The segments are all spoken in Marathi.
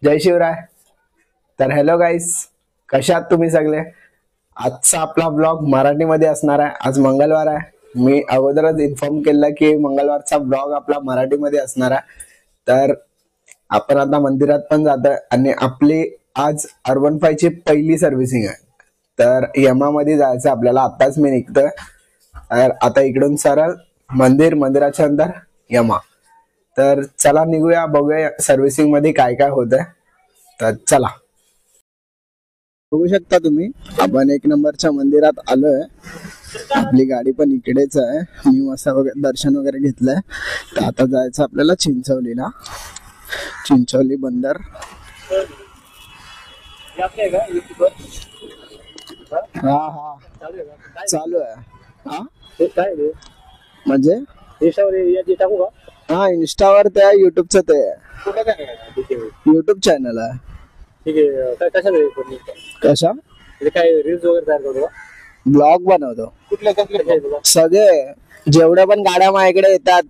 जय शिवराय. तर हॅलो गाईस, कशा आहात तुम्ही सगळे. आजचा आपला ब्लॉग मराठीमध्ये असणार आहे. आज मंगळवार आहे. मी अगोदरच इन्फॉर्म केलं की मंगळवारचा ब्लॉग आपला मराठीमध्ये असणार आहे. तर आपण आता मंदिरात पण जातोय आणि आपली आज अर्बन 5 ची पहिली सर्व्हिसिंग आहे. तर यमामध्ये जायचं आपल्याला. आताच मी निघतोय. तर आता इकडून सरळ मंदिराच्या अंदर यमा. तर चला निघूया, बघूया सर्व्हिसिंग मध्ये काय काय होतंय. तर चला. बघू शकता तुम्ही, आपण 1 नंबरच्या मंदिरात आलोय. आपली गाडी पण इकडेच आहे. मी मस्त दर्शन वगैरे घेतलंय. तर आता जायचं आपल्याला चिंचवलीला. चिंचवली बंदर. हा हा चालू आहे. हा म्हणजे हा, इंस्टावर त्या युट्यूबचं ते युट्यूब चॅनल आहे. कशा काय रील्स वगैरे तयार करतो का? ब्लॉग बनवतो. कुठल्या सगळे जेवढ्या पण गाड्या माझ्याकडे येतात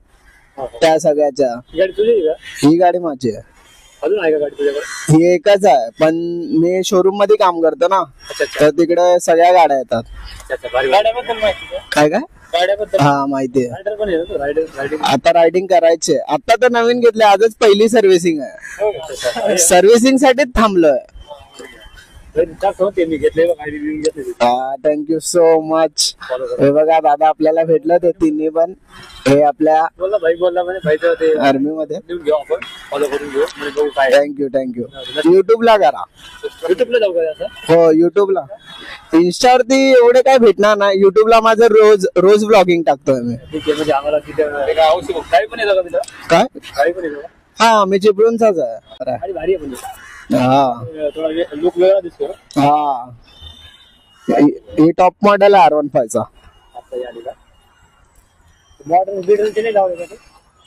त्या सगळ्याच्या. गाडी तुझी आहे का? ही गाडी माझी आहे. अजून आहे का गाडी तुझ्याकडे? ही एकच आहे, पण मी शोरूम मध्ये काम करतो ना. तर तिकडे सगळ्या गाड्या येतात. गाड्याबद्दल माहिती का? काय काय गाड्याबद्दल हा माहिती आहे. रायडर पण आहे ना तू? रायडिंग आता रायडिंग करायची. आता तर नवीन घेतले. आजच पहिली सर्व्हिसिंग आहे. सर्व्हिसिंग साठीच थांबलोय. मी घेतले गाडी घेतली. Thank you so much. हे बघा दादा आपल्याला भेटलं. ते तिन्ही पण हे आपल्या बोलला भाई, बोलला म्हणजे भाईचं ते आर्मी मध्ये. लिहून घेऊ आपण, फॉलो करून घेऊ म्हणजे बघू काय. थँक्यू. युट्यूबला करा. युट्यूबला जाऊ का असं? हो युट्यूबला. इन्स्टावरती एवढे काय भेटणार नाही. युट्यूबला माझं रोज ब्लॉगिंग टाकतोय मी. ठीक आहे. म्हणजे आम्हाला तिथे गाडी पण येतो का तिथं? काय गाडी पण येतो का? हा, मी चिपळूणचाच आहे. गाडी भारी आहे म्हणजे. हा थोडा लुक वेगळा दिसतो ना. हा, ही टॉप मॉडेल आहे R15 चा. आता या आली का मॉडर्न बिल्डरचे नाही लावले का ते?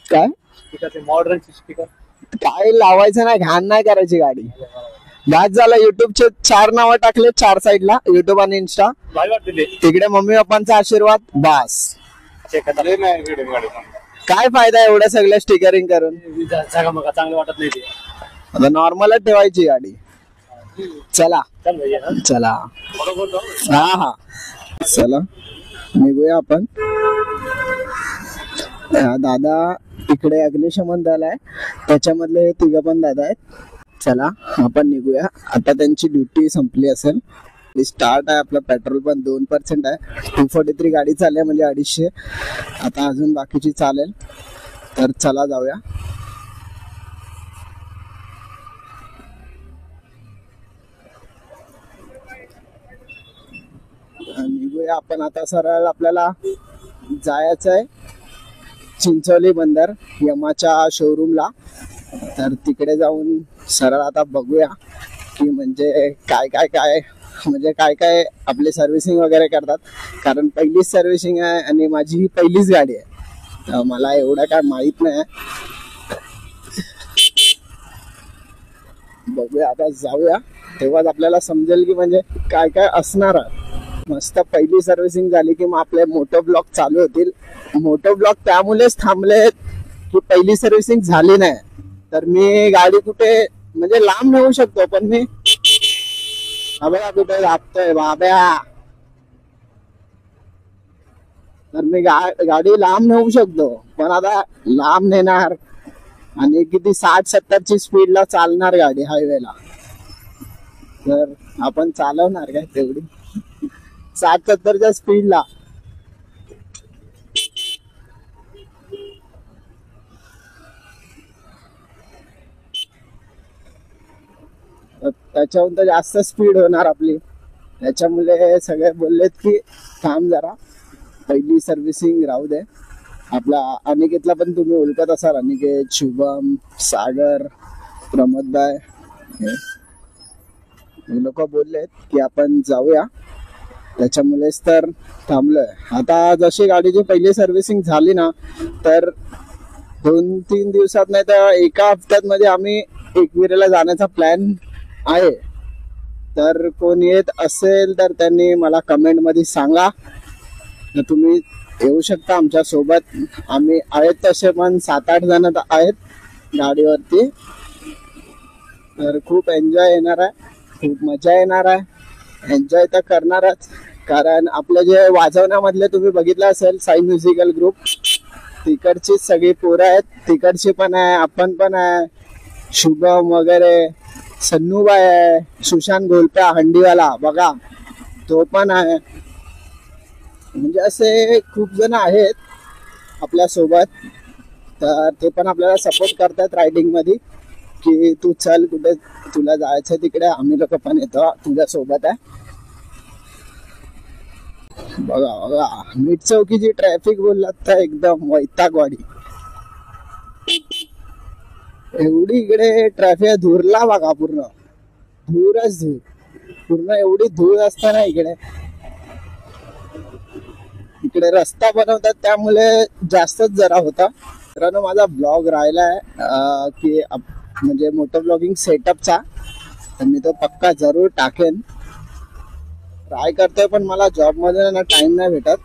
काय स्पीकर, मॉडर्न स्पीकर काय लावायचं नाही, घाण नाही करायची गाडी. आज झाला. युट्यूबचे 4 नावं टाकले 4 साईडला, युट्यूब आणि इन्स्टा. भारी वाटते ते. तिकडे मम्मी पप्पांचा आशीर्वाद बास. चेक करता नाही गाडी. काय फायदा एवढं सगळं स्टिकरिंग करून. जागा मग चांगलं वाटत नाही ते. आता नॉर्मलच ठेवायची गाडी. चला चल भैया ना. चला. बरोबर. हा हा चला निघूया आपण. दादा इकडे अग्निशमन दल आहे, त्याच्यामधले हे 3 पण दादा आहेत. चला आपण निघूया. आता त्यांची ड्युटी संपली असेल. स्टार्ट आहे. आपलं पेट्रोल पण 2% आहे. 243 गाडी चालली म्हणजे 250. आता अजून बाकीची चालेल. तर चला जाऊया. निघूया आपण आता. सरळ आपल्याला जायचं आहे चिंचोली बंदर यमाच्या शोरूमला. तर तिकडे जाऊन सरळ आता बघूया की म्हणजे काय काय काय म्हणजे काय काय आपले सर्व्हिसिंग वगैरे करतात. कारण पहिलीच सर्व्हिसिंग आहे आणि माझी ही पहिलीच गाडी आहे. तर मला एवढं काय माहित नाही. बघूया आता, जाऊया तेव्हाच आपल्याला समजेल की म्हणजे काय काय असणार आहे. मस्त पहिली सर्व्हिसिंग झाली की मग आपले मोठो ब्लॉग चालू होतील. मोठो ब्लॉग त्यामुळेच थांबले की पहिली सर्व्हिसिंग झाली नाही. तर मी गाडी कुठे म्हणजे लांब नेऊ शकतो, पण मी बघा कुठे जातोय बाब्या. तर मी गाडी लांब नेऊ शकतो, पण आता लांब नेणार आणि किती 60-70 स्पीडला चालणार गाडी हायवेला. तर आपण चालवणार काय तेवढी 60-70 स्पीडला. त्याच्याहून तर जास्त स्पीड होणार आपली. त्याच्यामुळे सगळे बोललेत की थांब जरा, पहिली सर्व्हिसिंग राहू दे. आपला अनिकेतला पण तुम्ही ओळखत असाल. अनिकेत, शुभम, सागर, प्रमोदभाई हे लोक बोललेत की आपण जाऊया. त्याच्यामुळेच तर थांबलोय. आता जशी गाडीची पहिली सर्व्हिसिंग झाली ना, तर 2-3 दिवसात नाही तर 1 हफ्त्यात मध्ये आम्ही एकविरेला जाण्याचा प्लॅन आहे. तर कोण येत असेल तर त्यांनी मला कमेंट मध्ये सांगा. तर तुम्ही येऊ शकता आमच्या सोबत. आम्ही आहेत तसे पण 7-8 जण आहेत गाडीवरती. तर खूप एन्जॉय येणार आहे, खूप मजा येणार आहे. एन्जॉय तर करणारच, कारण आपलं जे वाजवण्यामधले तुम्ही बघितलं असेल साई म्युझिकल ग्रुप, तिकडची सगळी पोरं आहेत, तिकडची पण आहे, आपण पण आहे, शुभम वगैरे, सन्नूबाई आहे, सुशांत गोलप्या हंडीवाला बघा तो पण आहे. म्हणजे असे खूप जण आहेत आपल्या सोबत, तर ते पण आपल्याला सपोर्ट करतात रायडिंग मध्ये की तू चल कुठे तुला जायचं तिकडे, आम्ही लोक पण येतो तुझ्या सोबत आहे. बघा बघा मीठ चौकीची ट्रॅफिक बोललात तर एकदम वैतागवाडी, एवढी इकडे ट्रॅफिक धूरला बघा, पूर्ण धूरच धूर, पूर्ण एवढी धूळ असताना इकडे इकडे रस्ता बनवतात त्यामुळे जास्तच जरा होता. मित्रांनो माझा ब्लॉग राहिलाय की म्हणजे मोठं ब्लॉगिंग सेटअपचा, तर मी तो पक्का जरूर टाकेन. ट्राय करतोय पण मला जॉब मध्ये ना टाइम नाही भेटत,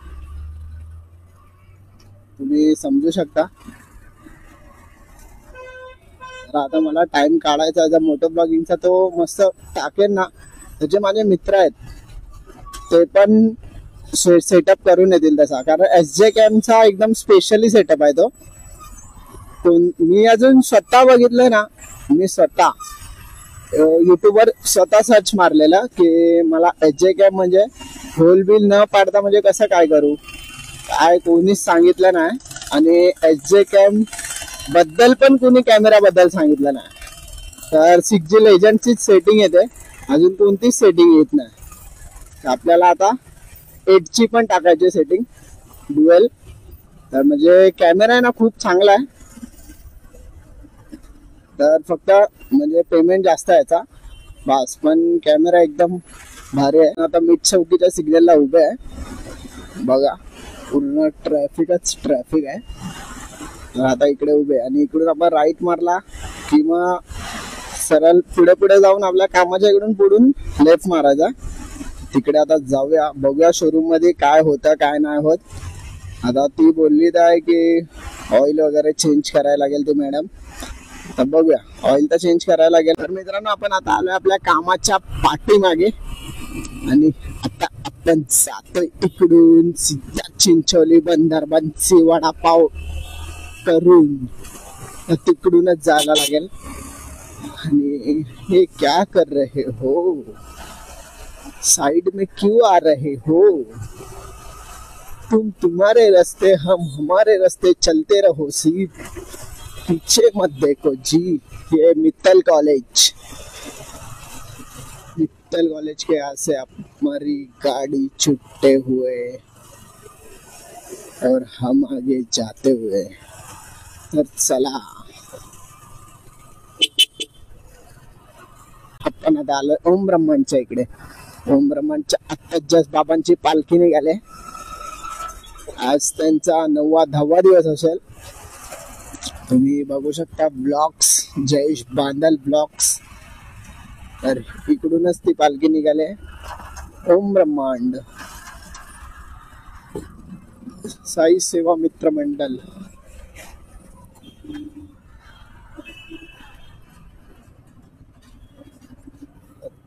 तुम्ही समजू शकता. तर आता मला टाइम काढायचा जर मोठं ब्लॉगिंगचा, तो मस्त टाकेन ना. त्याचे माझे मित्र आहेत ते पण सेटअप करून येतील तसा, कारण SJ कॅमचा एकदम स्पेशली सेटअप आहे तो. मी अजून स्वतः बघितलंय ना, मी स्वतः युट्यूबवर स्वतः सर्च मारलेला की मला SJ कॅम म्हणजे होल बिल न पाडता म्हणजे कसं काय करू, काय कोणीच सांगितलं नाही. आणि SJ कॅम बद्दल पण कोणी कॅमेरा बद्दल सांगितलं नाही. तर 6G लेजंडचीच सेटिंग येते, अजून कोणतीच सेटिंग येत नाही. तर आपल्याला आता 8G पण टाकायची सेटिंग ड्युएल. तर म्हणजे कॅमेरा आहे ना खूप चांगला आहे, तर फक्त म्हणजे पेमेंट जास्त आहे याचा बस, पण कॅमेरा एकदम भारी आहे. आता मीठ चौकीच्या सिग्नलला उभे आहे बघा, पूर्ण ट्रॅफिकच ट्रॅफिक आहे. तर आता इकडे उभे आणि इकडून आपण राईट मारला की मग सरळ पुढे पुढे जाऊन आपल्या कामाच्या इकडून पुढून लेफ्ट मारायचा. तिकडे आता जाऊया, बघूया शोरूम मध्ये काय होतं काय नाही होत. आता ती बोलली आहे की ऑइल वगैरे चेंज करायला लागेल ती मॅडम, तर बघूया. ऑइल तर चेंज करायला लागेल. तर मित्रांनो आपण आता आलोय आपल्या कामाच्या पाठीमागे आणि आता आपण जातोय इकडून सीधा चिंचोली बंदर बन्सी वडापाव करून तिकडूनच जायला लागेल. आणि हे क्या कर रहे हो, साइड में क्यों आ रहे हो, तुम तुम्हारे रास्ते हम हमारे रास्ते चलते रहो, सीट पीछे मत देखो जी. ये मित्तल कॉलेज, मित्तल कॉलेज के यहाँ से हमारी गाड़ी छूटते हुए और हम आगे जाते हुए. तर चला आपण आता आलोय ओम ब्रह्मांडच्या इकडे. ओम ब्रह्मांडच्या आत्ता जस्ट बाबांची पालखी निघाले. आज त्यांचा 9वा-10वा दिवस असेल. तुम्ही बघू शकता ब्लॉग्स, जयेश बांदल ब्लॉग्स. तर इकडूनच ती पालखी निघाले. ओम ब्रह्मांड साई सेवा मित्र मंडल.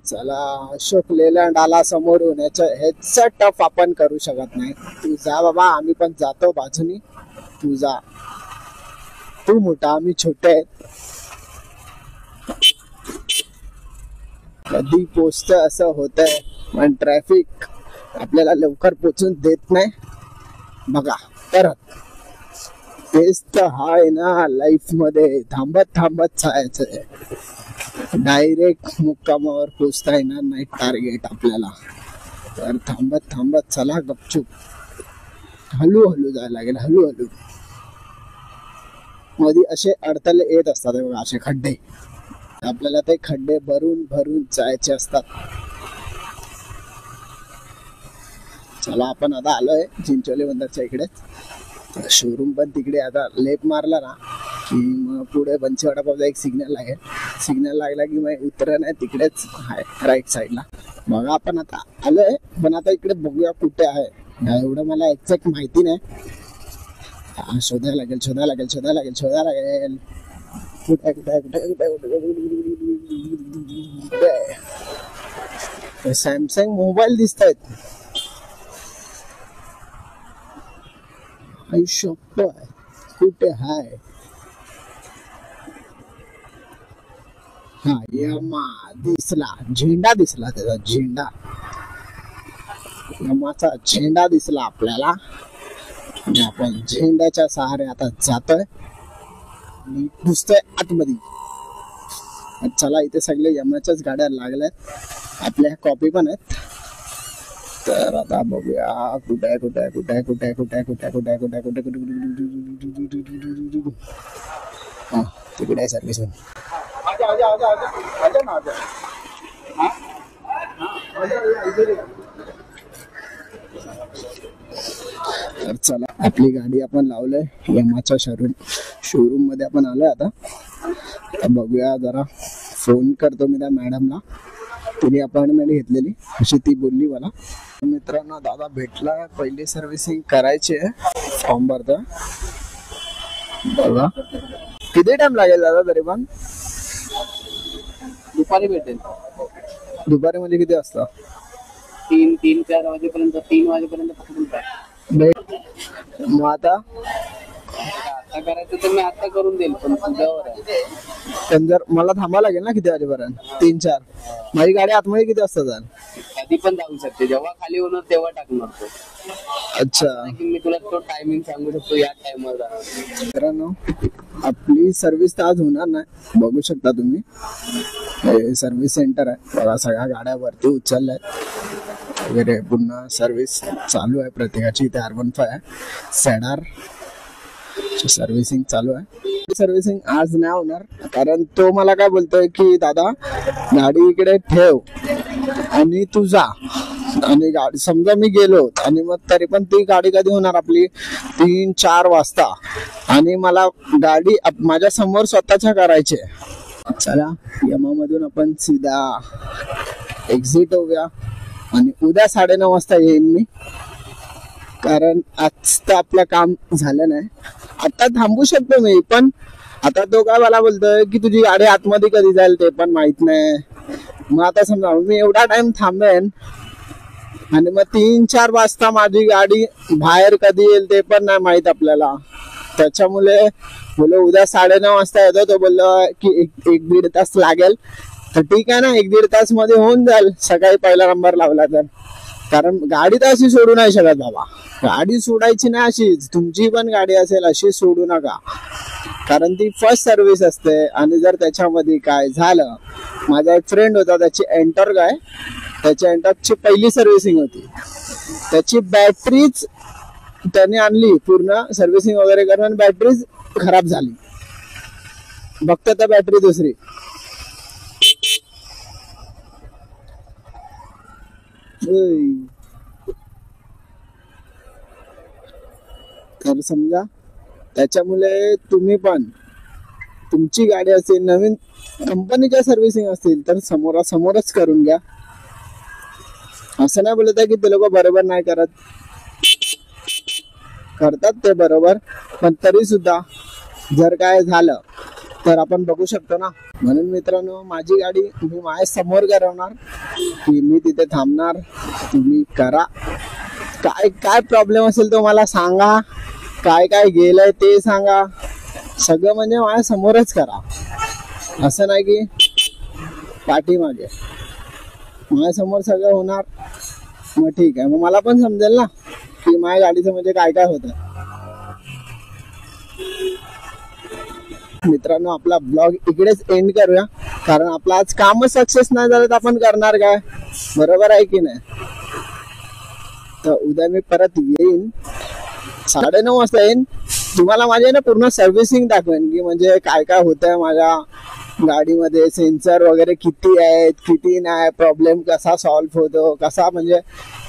चला अशोक लेलँड आला समोरून, ह्याचा टफ आपण करू शकत नाही. तू जा बाबा, आम्ही पण जातो बाजूनी, तू जा. तू मोठा आम्ही छोटे आहेत. कधी पोचत असं होतंय, पण ट्रॅफिक आपल्याला लवकर पोचून देत नाही बघा. परत तेच तर हाय ना लाईफ मध्ये, थांबत थांबत जायचंय. डायरेक्ट मुक्कामावर पोचता येणार नाही टार्गेट आपल्याला, तर थांबत थांबत चला गपचूप हळूहळू जायला लागेल, हळूहळू. मध्ये असे अडथळे येत असतात बघा, असे खड्डे, आपल्याला ते खड्डे भरून भरून जायचे असतात. चला आपण आता आलोय चिंचोली बंदरच्या इकडे. शोरूम पण तिकडे. आता लेफ्ट मारला ना की मग पुढे बन्सी वडापावचा एक सिग्नल लागेल. सिग्नल लागला की मग उतरण आहे तिकडेच आहे राईट साईडला. बघा आपण आता आलोय, पण आता इकडे बघूया कुठे आहे. एवढं मला एक्झॅक्ट माहिती नाही, शोधायला लागेल. सॅमसंग मोबाईल दिसत आहेत. आयुष्य कुठे हाय? हा यमा दिसला, झेंडा दिसला, त्याचा झेंडा, यमाचा झेंडा दिसला आपल्याला. आणि आपण झेंड्याच्या सहारे आता जातोय आणि घुसतोय आतमध्ये. चला, इथे सगळे यमाच्याच गाड्या लागल्यात, आपल्या कॉपी पण आहेत. तर आता बघूया कुठे आहे, कुठे आहे, कुठे आहे, कुठे आहे, कुठे आहे, कुठे आहे, कुठे आहे, कुठे आहे, कुठे कुठे. हा, तिकडे आहे सर्व्हिस. तर चला, आपली गाडी आपण लावलंय यमाच्या शोरूम मध्ये आपण आलोय. आता बघूया, जरा फोन करतो मी त्या मॅडमला. तिने अपॉइंटमेंट घेतलेली अशी ती बोलली मला. मित्रांनो, दादा भेटला, पहिली सर्व्हिसिंग करायची आहे, फॉर्म भरतोय. बघा किती टाइम लागेल दादा तरी पण? दुपारी भेटेल. दुपारी म्हणजे किती वाजता? 3-4 वाजेपर्यंत. 3 वाजेपर्यंत पकडून टाक. मग आता करायचं तर मी आता करून देईल, पण तुझ्यावर आहे. पण जर मला थांबावं लागेल ना किती वाजेपर्यंत? 3-4. माझी गाडी आतमध्ये किती वाजता जाईल? कधी पण जाऊ शकते, जेव्हा खाली होणार तेव्हा टाकणार तो. अच्छा, मी तुला तो टायमिंग सांगू शकतो, या टाइमवर. मित्रांनो, आपली सर्व्हिस तर आज होणार नाही. बघू शकता तुम्ही, हे सर्व्हिस सेंटर आहे. बघा, सगळ्या गाड्या वरती उचलल्यात वगैरे, पुन्हा सर्व्हिस चालू आहे प्रत्येकाची. इथे R15 आहे, सेडार सर्व्हिसिंग चालू आहे. सर्व्हिसिंग आज नाही होणार, कारण तो मला काय बोलतोय की दादा गाडी इकडे ठेव आणि तू जा. आणि गाडी समजा मी गेलो आणि मग तरी पण ती गाडी कधी होणार आपली? 3-4 वाजता. आणि मला गाडी माझ्या समोर स्वतःच्या करायची आहे. चला, यमामधून आपण सीधा एक्झिट होऊया आणि उद्या 9:30 वाजता येईन मी, कारण आज तर आपलं काम झालं नाही. आता थांबू शकतो मी, पण आता तो काय मला बोलतोय की तुझी गाडी आतमध्ये कधी जाईल ते पण माहित नाही. मग आता समजा मी एवढा टाइम थांबेन आणि मग 3-4 वाजता माझी गाडी बाहेर कधी येईल ते पण नाही माहित आपल्याला. त्याच्यामुळे बोल उद्या 9:30 वाजता येतो. तो बोललो की 1-1.5 तास लागेल. तर ठीक आहे ना, 1-1.5 तास मध्ये होऊन जाईल सकाळी पहिला नंबर लावला तर. कारण गाडी तर अशी सोडू नाही शकत बाबा, गाडी सोडायची नाही अशीच. तुमची पण गाडी असेल अशी सोडू नका, कारण ती फर्स्ट सर्व्हिस असते. आणि जर त्याच्यामध्ये काय झालं, माझा एक फ्रेंड होता, त्याची एंटॉर्क आहे, त्याच्या एंटॉर्कची पहिली सर्व्हिसिंग होती. त्याची बॅटरीच त्याने आणली, पूर्ण सर्व्हिसिंग वगैरे करून बॅटरीच खराब झाली. बघता तर बॅटरी दुसरी. तर समजा, त्याच्यामुळे तुम्ही पण तुमची गाडी असेल, नवीन कंपनीच्या सर्व्हिसिंग असतील तर समोरासमोरच करून घ्या. असं नाही बोलत आहे की ते लोक बरोबर नाही करत, करतात ते बरोबर, पण तरी सुद्धा जर काय झालं तर आपण बघू शकतो ना. म्हणून मित्रांनो, माझी गाडी मी माझ्या समोर करवणार, की मी तिथे थांबणार, तुम्ही करा. काय काय प्रॉब्लेम असेल तो मला सांगा, काय काय गेलंय ते सांगा, सगळं म्हणजे माझ्या समोरच करा. असं नाही की पाठीमागे, माझ्या समोर सगळं होणार. मग ठीक आहे, मग मला पण समजेल ना की माझ्या गाडीचं म्हणजे काय काय होतं. मित्रांनो, आपला ब्लॉग इकडेच एंड करूया, कारण आपला आज कामच सक्सेस नाही झालं तर आपण करणार काय? बरोबर आहे की नाही? तर उद्या मी परत येईन, 9:30 वाजता येईन. तुम्हाला माझे ना पूर्ण सर्व्हिसिंग दाखवेन, की म्हणजे काय काय होतंय माझ्या गाडीमध्ये, सेन्सर वगैरे किती आहेत, किती नाही, प्रॉब्लेम कसा सॉल्व्ह होतो, कसा. म्हणजे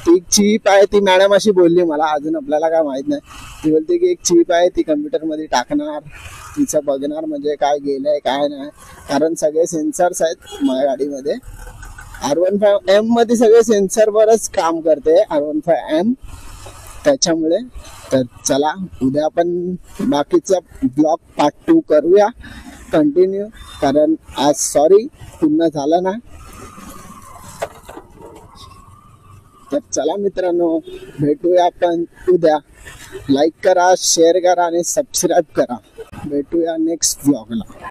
ती चिप आहे, ती मॅडम अशी बोलली मला, अजून आपल्याला काय माहित नाही. ती बोलते की एक चिप आहे, ती कम्प्युटर मध्ये टाकणार, तिचं बघणार म्हणजे काय गेलंय काय नाही. कारण सगळे सेन्सर्स आहेत माझ्या गाडीमध्ये. R15M मध्ये सगळे सेन्सरवरच काम करते. R15M त्याच्यामुळे तर चला उद्या आपण बाकीचा ब्लॉग पार्ट 2 करूया कंटिन्यू, कारण आज सॉरी पूर्ण झालं ना. तर चला मित्रांनो, भेटूया आपण उद्या. लाईक करा, शेअर करा आणि सबस्क्राईब करा. भेटूया नेक्स्ट ब्लॉगला.